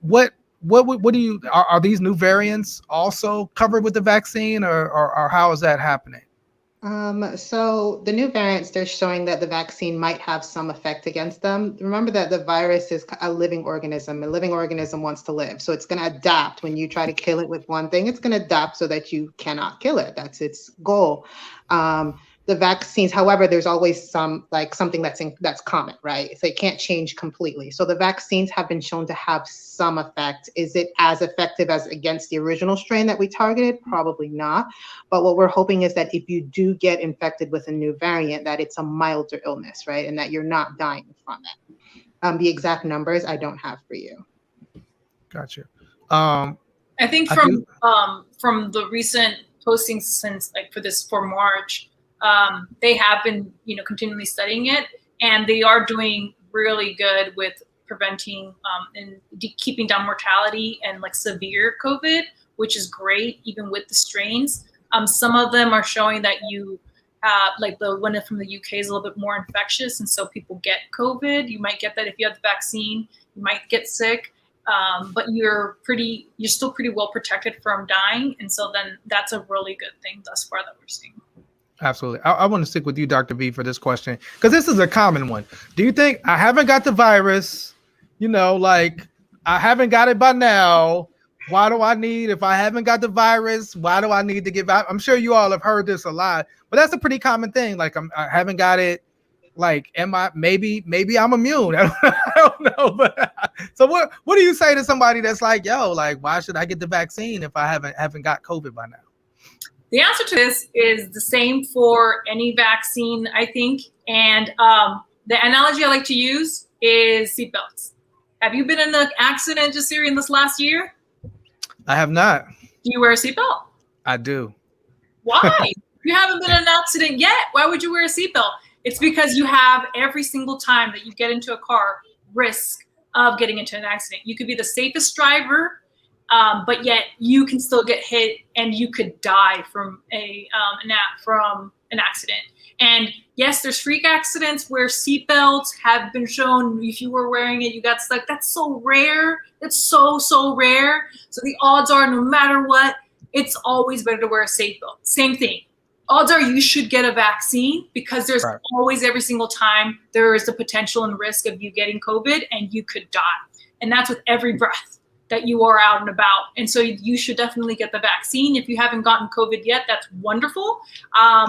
what do you are these new variants also covered with the vaccine, or how is that happening? So the new variants, they're showing that the vaccine might have some effect against them. Remember that the virus is a living organism. A living organism wants to live. So it's going to adapt. When you try to kill it with one thing, it's going to adapt so that you cannot kill it. That's its goal. The vaccines, however, there's always something that's common, right? So it can't change completely. So the vaccines have been shown to have some effect. Is it as effective as against the original strain that we targeted? Probably not. But what we're hoping is that if you do get infected with a new variant, that it's a milder illness, right? And that you're not dying from it. The exact numbers I don't have for you. Gotcha. I think from the recent postings since for March, they have been, continually studying it, and they are doing really good with preventing and keeping down mortality and severe COVID, which is great, even with the strains. Some of them are showing that the one from the UK is a little bit more infectious, and so people get COVID. You might get that if you have the vaccine. You might get sick, but you're still pretty well protected from dying, and so then that's a really good thing thus far that we're seeing. Absolutely. I want to stick with you, Dr. V, for this question, because this is a common one. Do you think I haven't got the virus? I haven't got it by now. Why do I need, if I haven't got the virus, why do I need to get I'm sure you all have heard this a lot, but that's a pretty common thing. I haven't got it. Am I, maybe I'm immune. I don't know. But so what do you say to somebody that's why should I get the vaccine if I haven't got COVID by now? The answer to this is the same for any vaccine, I think. And the analogy I like to use is seatbelts. Have you been in an accident, Jasiri, in this last year? I have not. Do you wear a seatbelt? I do. Why? You haven't been in an accident yet. Why would you wear a seatbelt? It's because you have every single time that you get into a car risk of getting into an accident. You could be the safest driver, but yet you can still get hit and you could die from an accident. And yes, there's freak accidents where seatbelts have been shown. If you were wearing it, you got stuck. That's so rare. It's so rare. So the odds are, no matter what, it's always better to wear a seatbelt. Same thing. Odds are you should get a vaccine, because there's always, every single time, there is the potential and risk of you getting COVID and you could die. And that's with every breath that you are out and about. And so you should definitely get the vaccine. If you haven't gotten COVID yet, that's wonderful.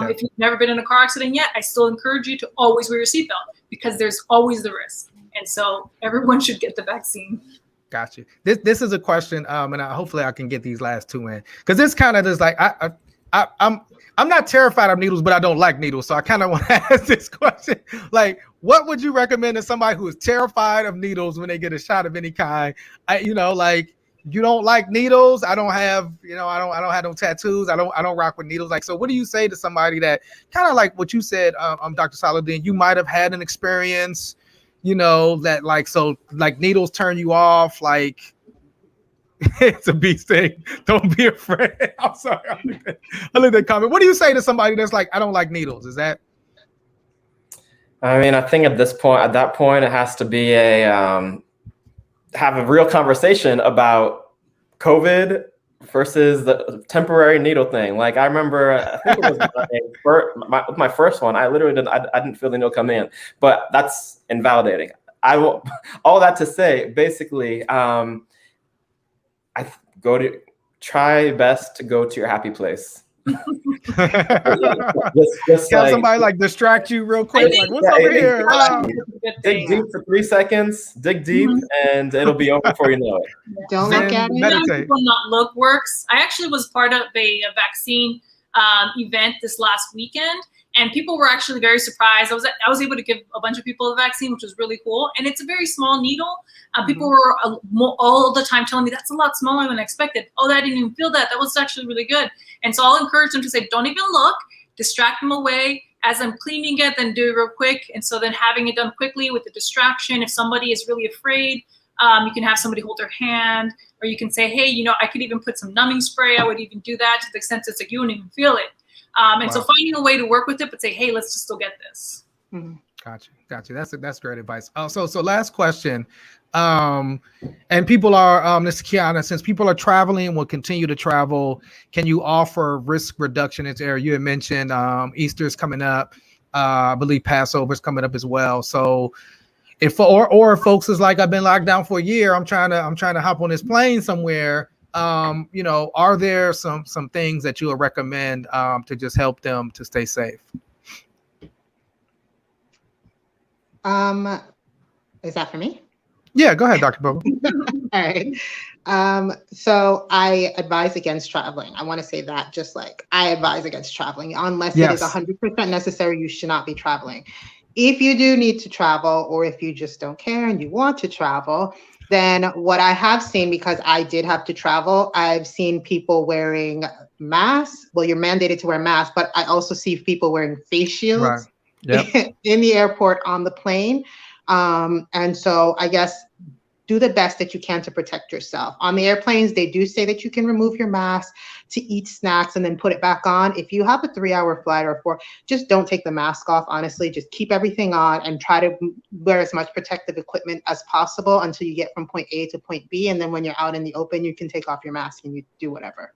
If you've never been in a car accident yet, I still encourage you to always wear your seatbelt, because there's always the risk. And so everyone should get the vaccine. Gotcha. This is a question, and hopefully I can get these last two in, because this kind of is I'm not terrified of needles, but I don't like needles. So I kind of want to ask this question. What would you recommend to somebody who is terrified of needles when they get a shot of any kind? You don't like needles. I don't have no tattoos. I don't rock with needles. So what do you say to somebody that kind of like what you said, Dr. Salahuddin, you might have had an experience, that needles turn you off, it's a beast thing. Don't be afraid. I'm sorry. I leave that comment. What do you say to somebody that's I don't like needles? Is that? I mean, I think at that point, it has to be have a real conversation about COVID versus the temporary needle thing. I remember, I think it was my first one. I literally I didn't feel the needle come in, but that's invalidating. All that to say, basically, try best to go to your happy place. just somebody distract you real quick. What's over here? Dig deep for 3 seconds. Dig deep, and it'll be over before you know it. Don't look at it. Not look works. I actually was part of a vaccine event this last weekend, and people were actually very surprised. I was able to give a bunch of people the vaccine, which was really cool. And it's a very small needle. People were all the time telling me that's a lot smaller than I expected. Oh, I didn't even feel that. That was actually really good. And so I'll encourage them to say, don't even look, distract them away. As I'm cleaning it, then do it real quick. And so then having it done quickly with the distraction. If somebody is really afraid, you can have somebody hold their hand, or you can say, hey, I could even put some numbing spray. I would even do that to the extent it's you won't even feel it. So finding a way to work with it, but say, hey, let's just still get this. Mm-hmm. Gotcha. That's great advice. So last question. And people are this is Kiana, since people are traveling and will continue to travel, can you offer risk reduction in this area? You had mentioned Easter's coming up. I believe Passover's coming up as well. So if folks is like, I've been locked down for a year, I'm trying to hop on this plane somewhere. Are there some things that you would recommend to just help them to stay safe? Is that for me? Yeah, go ahead, Dr. Bogle. All right. So I advise against traveling. I want to say that just like I advise against traveling unless it is 100% necessary. You should not be traveling. If you do need to travel, or if you just don't care and you want to travel, then what I have seen, because I did have to travel, I've seen people wearing masks. Well, you're mandated to wear masks, but I also see people wearing face shields in the airport, on the plane. And so I guess do the best that you can to protect yourself. On the airplanes, they do say that you can remove your mask to eat snacks and then put it back on. If you have a 3-hour flight or 4, just don't take the mask off. Honestly, just keep everything on and try to wear as much protective equipment as possible until you get from point A to point B. And then when you're out in the open, you can take off your mask and you do whatever.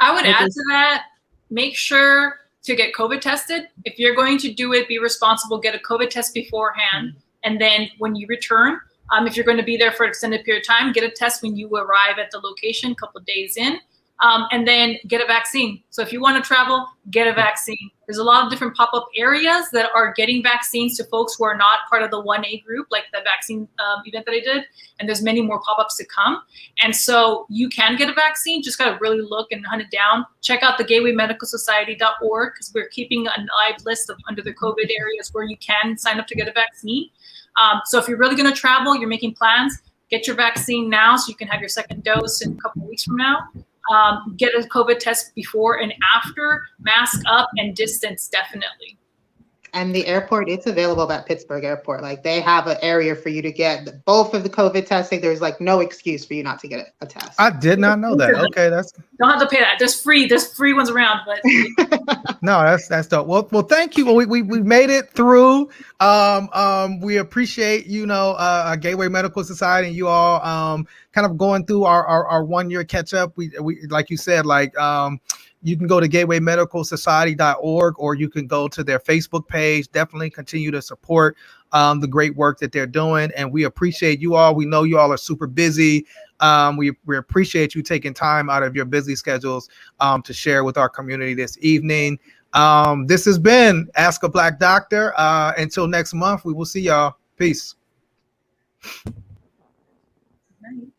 I would add to that, make sure to get COVID tested. If you're going to do it, be responsible, get a COVID test beforehand. And then when you return, if you're going to be there for an extended period of time, get a test when you arrive at the location a couple of days in, and then get a vaccine. So if you want to travel, get a vaccine. There's a lot of different pop-up areas that are getting vaccines to folks who are not part of the 1A group, like the vaccine event that I did. And there's many more pop-ups to come. And so you can get a vaccine, just got to really look and hunt it down. Check out the gatewaymedicalsociety.org, because we're keeping a live list of under the COVID areas where you can sign up to get a vaccine. So if you're really going to travel, you're making plans, get your vaccine now so you can have your second dose in a couple of weeks from now. Get a COVID test before and after, mask up, and distance definitely. And the airport, it's available at Pittsburgh Airport. Like they have an area for you to get both of the COVID testing. There's like no excuse for you not to get a test. I did not know that. Okay, don't have to pay that. There's free ones around, but no, that's dope. Well, thank you. Well, we made it through. We appreciate Gateway Medical Society and you all kind of going through our 1-year catch up. We like you said, you can go to gatewaymedicalsociety.org, or you can go to their Facebook page. Definitely continue to support the great work that they're doing. And we appreciate you all. We know you all are super busy. We appreciate you taking time out of your busy schedules to share with our community this evening. This has been Ask a Black Doctor. Until next month, we will see y'all. Peace. Right.